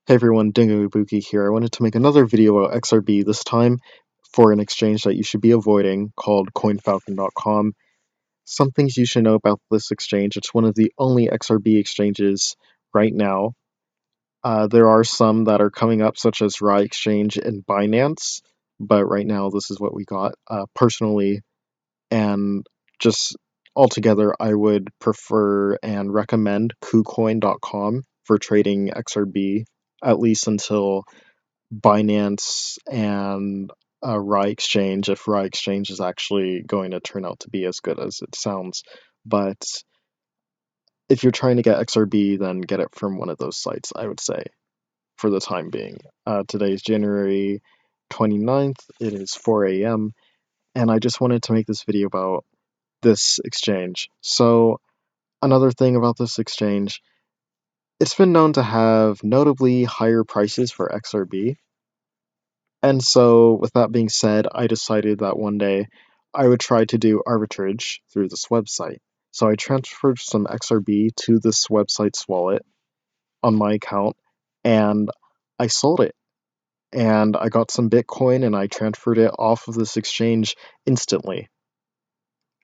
Hey everyone, Dingo Ibuki here. I wanted to make another video about XRB, this time for an exchange that you should be avoiding called CoinFalcon.com. Some things you should know about this exchange. It's one of the only XRB exchanges right now. There are some that are coming up, such as Rye Exchange and Binance, but right now this is what we got. Personally, and just altogether, I would prefer and recommend KuCoin.com for trading XRB, at least until Binance and Rye Exchange, if Rye Exchange is actually going to turn out to be as good as it sounds. But if you're trying to get XRB, then get it from one of those sites, I would say, for the time being. Today's January 29th, it is 4 a.m., and I just wanted to make this video about this exchange. So, another thing about this exchange, it's been known to have notably higher prices for XRB. And so, with that being said, I decided that one day I would try to do arbitrage through this website. So I transferred some XRB to this website's wallet on my account, and I sold it. And I got some Bitcoin, and I transferred it off of this exchange instantly.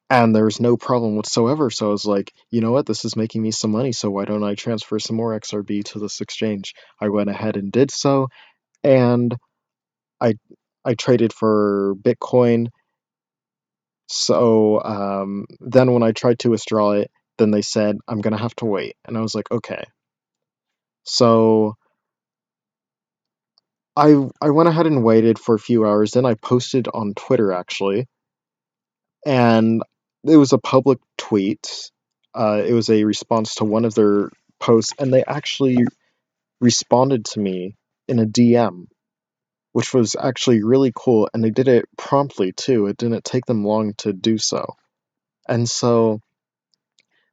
And there was no problem whatsoever, so I was like, you know what, this is making me some money, so why don't I transfer some more XRB to this exchange? I went ahead and did so, and I I traded for Bitcoin. So then when I tried to withdraw it, then they said I'm gonna have to wait, and I was like, okay. So I went ahead and waited for a few hours. Then I posted on Twitter actually, and it was a public tweet. It was a response to one of their posts, and they actually responded to me in a DM, which was actually really cool, and they did it promptly too. It didn't take them long to do so. And so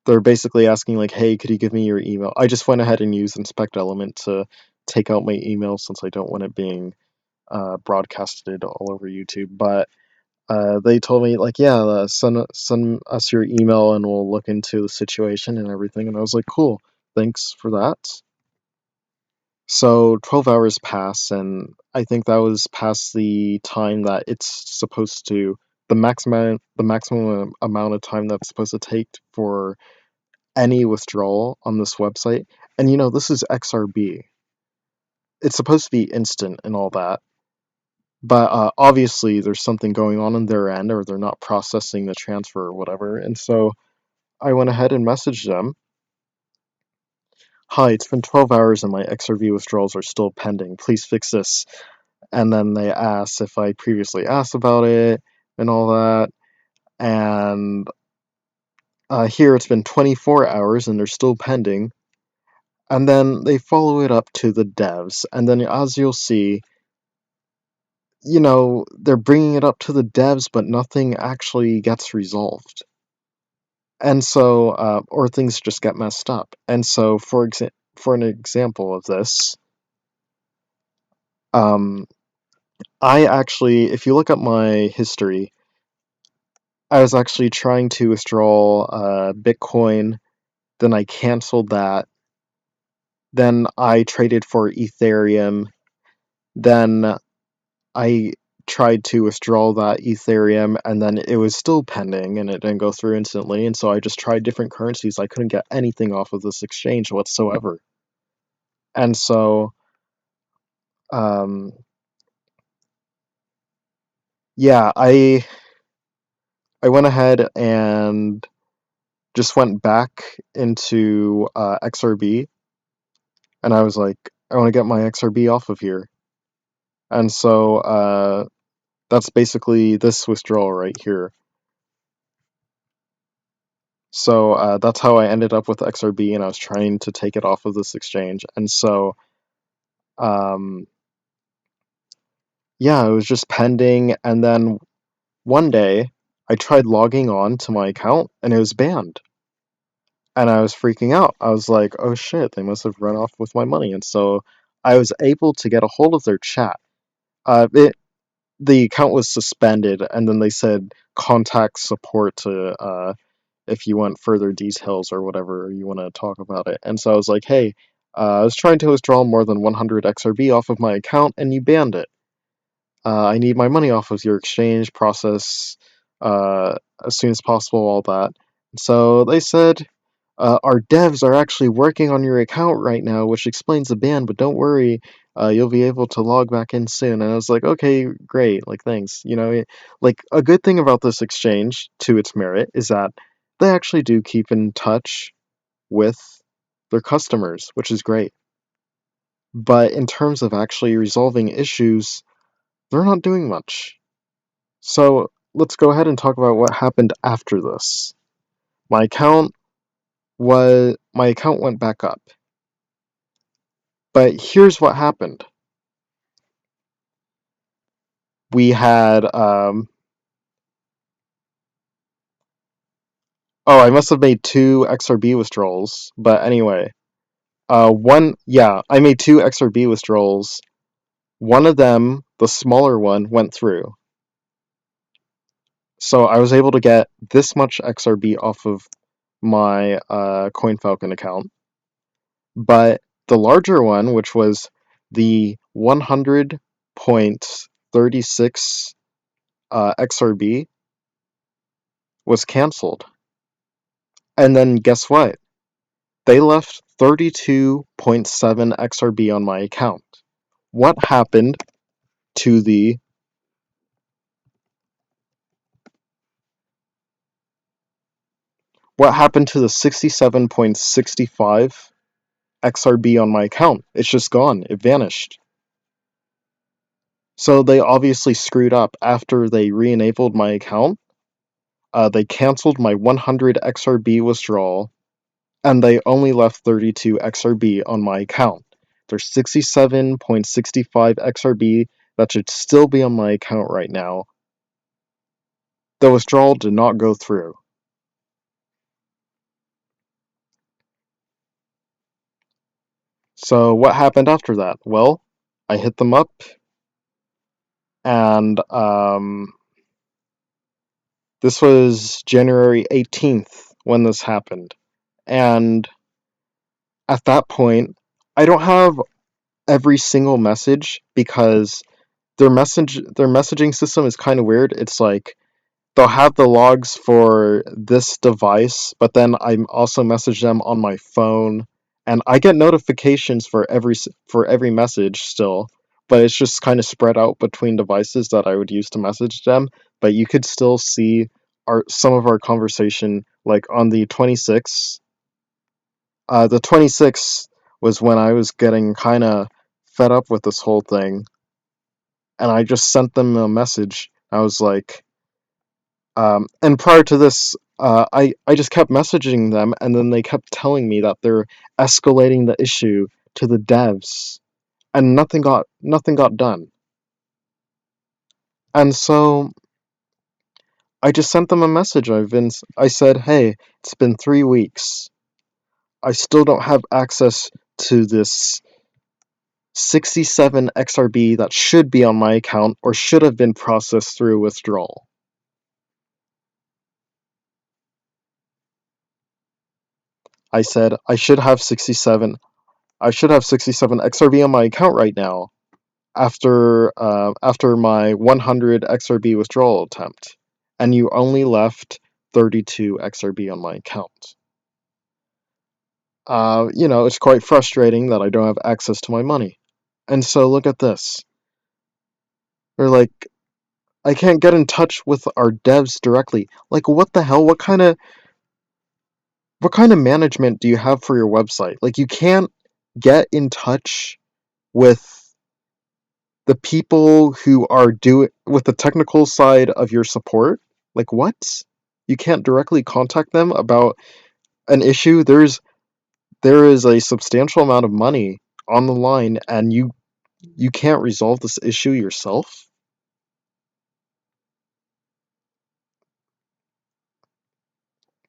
they're basically asking like, hey, could you give me your email? I just went ahead and used Inspect Element to take out my email since I don't want it being broadcasted all over YouTube. But they told me like, yeah, send us your email and we'll look into the situation and everything. And I was like, cool, thanks for that. So 12 hours pass, and I think that was past the time that it's supposed to, the maximum amount of time that's supposed to take for any withdrawal on this website. And this is XRB. It's supposed to be instant and all that. But obviously, there's something going on their end, or they're not processing the transfer or whatever. And so I went ahead and messaged them. Hi, it's been 12 hours and my XRB withdrawals are still pending. Please fix this. And then they asked if I previously asked about it and all that. And here it's been 24 hours and they're still pending. And then they follow it up to the devs. And then, as you'll see, they're bringing it up to the devs, but nothing actually gets resolved. And so, or things just get messed up. And so, for an example of this, I actually, if you look at my history, I was actually trying to withdraw Bitcoin, then I canceled that, then I traded for Ethereum, then I tried to withdraw that Ethereum, and then it was still pending, and it didn't go through instantly, and so I just tried different currencies. I couldn't get anything off of this exchange whatsoever. And so, um, yeah, I went ahead and just went back into XRB, and I was like, I want to get my XRB off of here. And so that's basically this withdrawal right here. So that's how I ended up with XRB, and I was trying to take it off of this exchange. And so, yeah, it was just pending. And then one day, I tried logging on to my account, and it was banned. And I was freaking out. I was like, oh shit, they must have run off with my money. And so I was able to get a hold of their chat. The account was suspended, and then they said contact support to if you want further details or whatever you want to talk about it. And so I was like, hey, I was trying to withdraw more than 100 XRB off of my account, and you banned it. I need my money off of your exchange process as soon as possible, all that. So they said, our devs are actually working on your account right now, which explains the ban, but don't worry, you'll be able to log back in soon. And I was like, okay, great, like, thanks. Like, a good thing about this exchange, to its merit, is that they actually do keep in touch with their customers, which is great. But in terms of actually resolving issues, they're not doing much. So let's go ahead and talk about what happened after this. My account went back up. But here's what happened. We had I must have made 2 XRB withdrawals, but anyway. I made 2 XRB withdrawals. One of them, the smaller one, went through. So I was able to get this much XRB off of my CoinFalcon account. But the larger one, which was the 100.36 XRB, was cancelled. And then guess what? They left 32.7 XRB on my account. What happened to the 67.65 XRB on my account? It's just gone. It vanished. So they obviously screwed up after they re-enabled my account. They cancelled my 100 XRB withdrawal, and they only left 32 XRB on my account. There's 67.65 XRB that should still be on my account right now. The withdrawal did not go through. So what happened after that? Well, I hit them up, and this was January 18th when this happened. And at that point, I don't have every single message because their messaging system is kind of weird. It's like they'll have the logs for this device, but then I also message them on my phone, and I get notifications for every message still, but it's just kind of spread out between devices that I would use to message them. But you could still see some of our conversation, like on the 26th. The 26th was when I was getting kind of fed up with this whole thing, and I just sent them a message. I was like, and prior to this, I just kept messaging them, and then they kept telling me that they're escalating the issue to the devs, and nothing got done. And so I just sent them a message. I said, hey, it's been 3 weeks. I still don't have access to this 67 XRB that should be on my account or should have been processed through withdrawal. I said I should have 67 XRB on my account right now after my 100 XRB withdrawal attempt, and you only left 32 XRB on my account. It's quite frustrating that I don't have access to my money. And so look at this. They're like, I can't get in touch with our devs directly. Like, what the hell? What kind of management do you have for your website? Like, you can't get in touch with the people who are with the technical side of your support? Like, what? You can't directly contact them about an issue? There is a substantial amount of money on the line, and you can't resolve this issue yourself?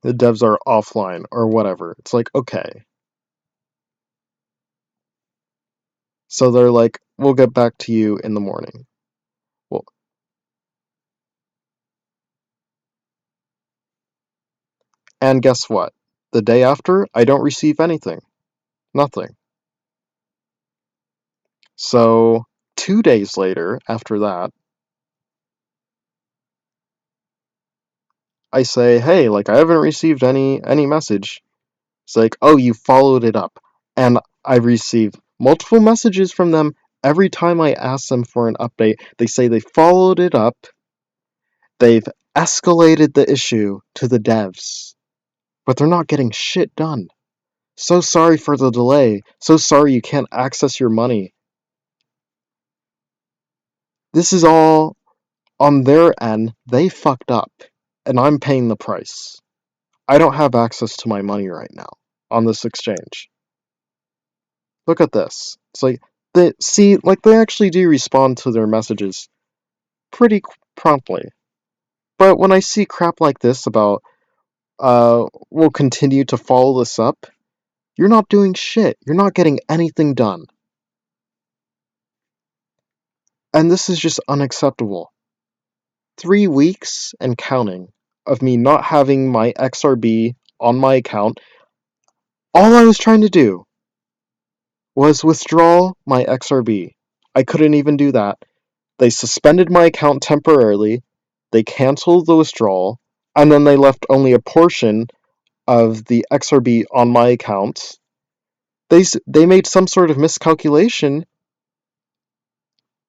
The devs are offline or whatever. It's like, okay. So they're like, we'll get back to you in the morning. Well, and guess what? The day after, I don't receive anything. Nothing. So 2 days later, after that, I say, hey, like, I haven't received any message. It's like, oh, you followed it up. And I receive multiple messages from them every time I ask them for an update. They say they followed it up. They've escalated the issue to the devs, but they're not getting shit done. So sorry for the delay. So sorry you can't access your money. This is all on their end. They fucked up, and I'm paying the price. I don't have access to my money right now on this exchange. Look at this. It's like they actually do respond to their messages pretty promptly. But when I see crap like this about we'll continue to follow this up, you're not doing shit. You're not getting anything done. And this is just unacceptable. 3 weeks and counting of me not having my XRB on my account. All I was trying to do was withdraw my XRB. I couldn't even do that. They suspended my account temporarily, they canceled the withdrawal, and then they left only a portion of the XRB on my account. They made some sort of miscalculation,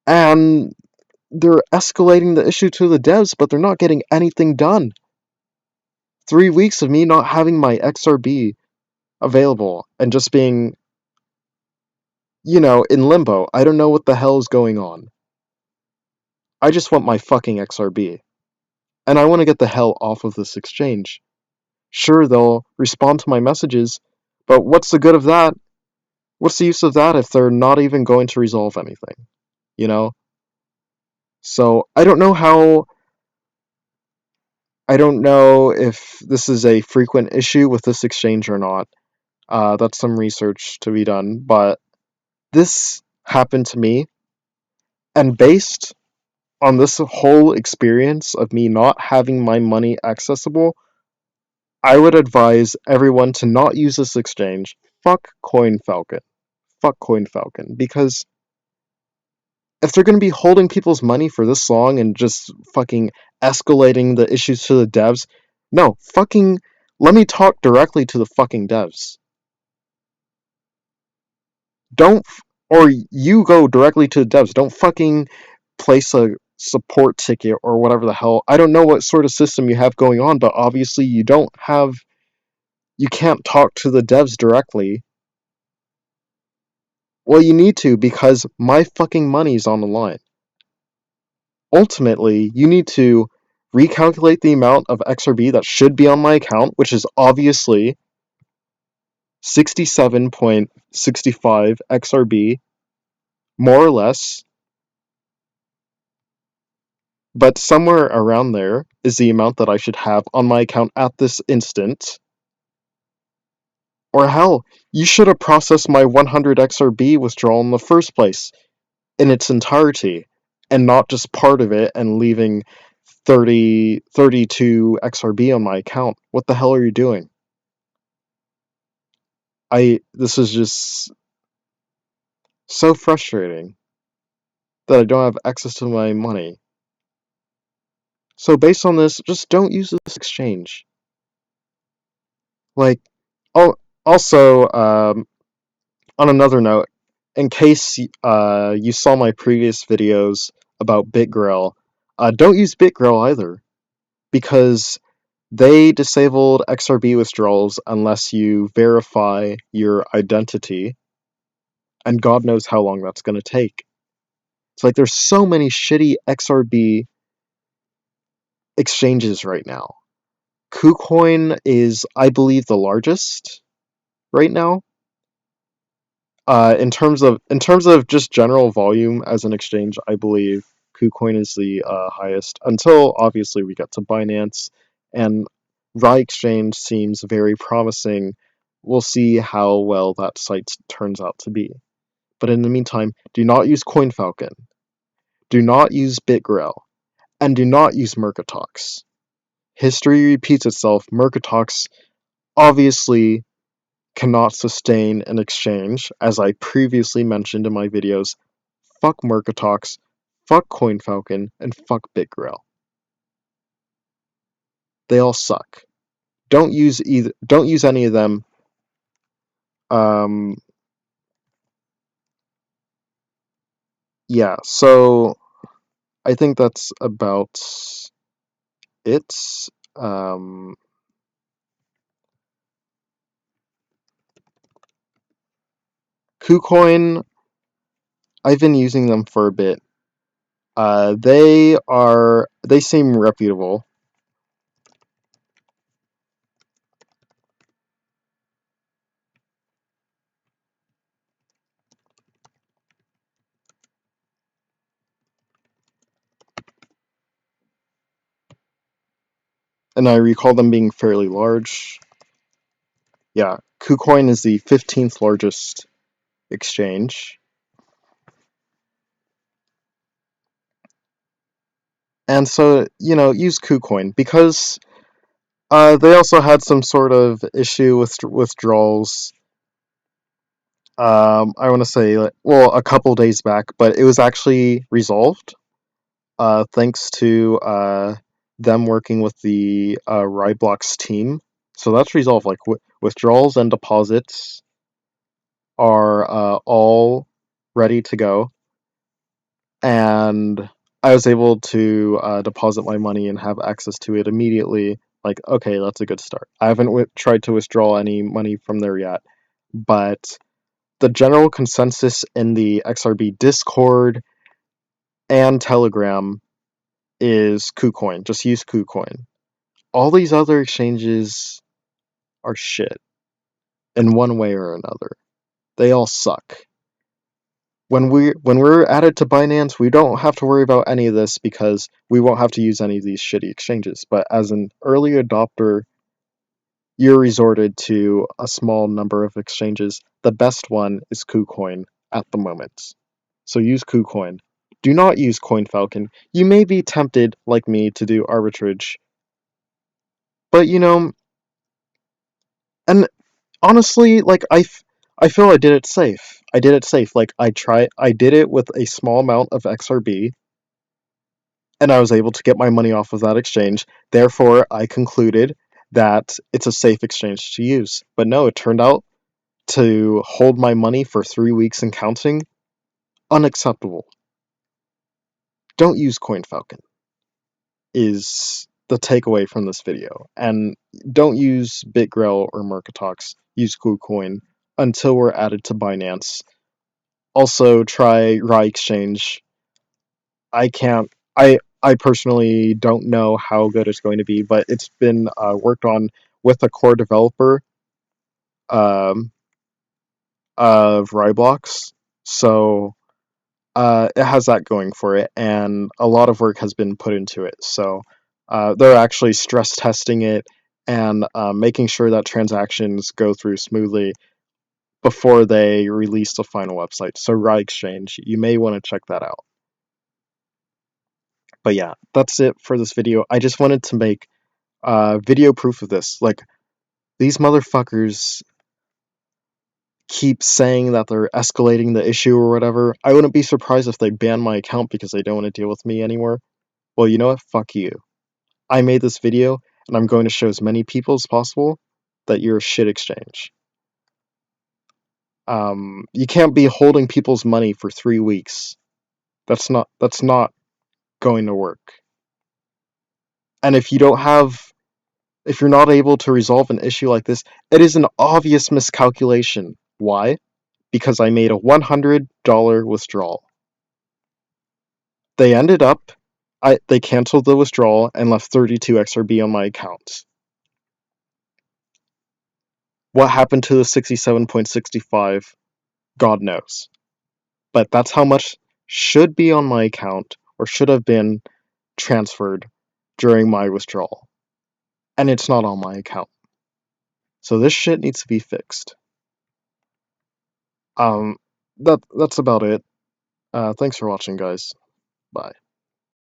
and they're escalating the issue to the devs, but they're not getting anything done. 3 weeks of me not having my XRB available and just being, in limbo. I don't know what the hell is going on. I just want my fucking XRB. And I want to get the hell off of this exchange. Sure, they'll respond to my messages, but what's the good of that? What's the use of that if they're not even going to resolve anything? You know? So, I don't know if this is a frequent issue with this exchange or not. That's some research to be done, but this happened to me, and based on this whole experience of me not having my money accessible, I would advise everyone to not use this exchange. Fuck CoinFalcon. Fuck CoinFalcon. Because if they're going to be holding people's money for this long and just fucking escalating the issues to the devs, no, fucking let me talk directly to the fucking devs. Don't, or you go directly to the devs. Don't fucking place a support ticket or whatever the hell. I don't know what sort of system you have going on, but obviously you can't talk to the devs directly. Well, you need to, because my fucking money's on the line. Ultimately, you need to recalculate the amount of XRB that should be on my account, which is obviously 67.65 XRB, more or less, but somewhere around there is the amount that I should have on my account at this instant. Or hell, you should have processed my 100 XRB withdrawal in the first place, in its entirety, and not just part of it and leaving 32 XRB on my account. What the hell are you doing? This is just so frustrating that I don't have access to my money. So based on this, just don't use this exchange. Like, also, on another note, in case you saw my previous videos about BitGrill, don't use BitGrill either, because they disabled XRB withdrawals unless you verify your identity, and God knows how long that's going to take. It's like there's so many shitty XRB exchanges right now. KuCoin is, I believe, the largest right now. In terms of just general volume as an exchange, I believe KuCoin is the highest. Until obviously we get to Binance, and Rye Exchange seems very promising. We'll see how well that site turns out to be. But in the meantime, do not use CoinFalcon, do not use BitGrill, and do not use Mercatox. History repeats itself. Mercatox obviously cannot sustain an exchange, as I previously mentioned in my videos. fuck Mercatox, fuck CoinFalcon, and fuck BitGrail. They all suck. Don't use any of them. Yeah, so I think that's about it. KuCoin, I've been using them for a bit. They seem reputable. And I recall them being fairly large. Yeah, KuCoin is the 15th largest exchange. And so, use KuCoin, because they also had some sort of issue with withdrawals. I want to say, a couple days back, but it was actually resolved, thanks to them working with the Raiblocks team. So that's resolved. Like, withdrawals and deposits are all ready to go, and I was able to deposit my money and have access to it immediately. Like, okay, that's a good start. I haven't tried to withdraw any money from there yet, but the general consensus in the XRB Discord and Telegram is KuCoin. Just use KuCoin. All these other exchanges are shit in one way or another. They all suck. When we're added to Binance, we don't have to worry about any of this because we won't have to use any of these shitty exchanges. But as an early adopter, you're resorted to a small number of exchanges. The best one is KuCoin at the moment. So use KuCoin. Do not use CoinFalcon. You may be tempted, like me, to do arbitrage. But, and honestly, like, I feel I did it safe. I did it safe. Like, I did it with a small amount of XRB, and I was able to get my money off of that exchange. Therefore, I concluded that it's a safe exchange to use. But no, it turned out to hold my money for 3 weeks and counting, unacceptable. Don't use CoinFalcon, is the takeaway from this video. And don't use BitGrail or Mercatox. Use KuCoin until we're added to Binance. Also, try Rai Exchange. I personally don't know how good it's going to be, but it's been worked on with a core developer um, of Raiblocks, so it has that going for it, and a lot of work has been put into it. So they're actually stress testing it and making sure that transactions go through smoothly before they release the final website. So Rai Exchange, you may want to check that out. But yeah, that's it for this video. I just wanted to make video proof of this. Like, these motherfuckers keep saying that they're escalating the issue or whatever. I wouldn't be surprised if they ban my account because they don't want to deal with me anymore. Well, you know what? Fuck you. I made this video, and I'm going to show as many people as possible that you're a shit exchange. You can't be holding people's money for 3 weeks. That's not going to work. And if you're not able to resolve an issue like this, it is an obvious miscalculation. Why? Because I made a $100 withdrawal. They ended up, they canceled the withdrawal and left 32 XRB on my account. What happened to the 67.65? God knows. But that's how much should be on my account, or should have been transferred during my withdrawal. And it's not on my account. So this shit needs to be fixed. That's about it. Thanks for watching, guys. Bye.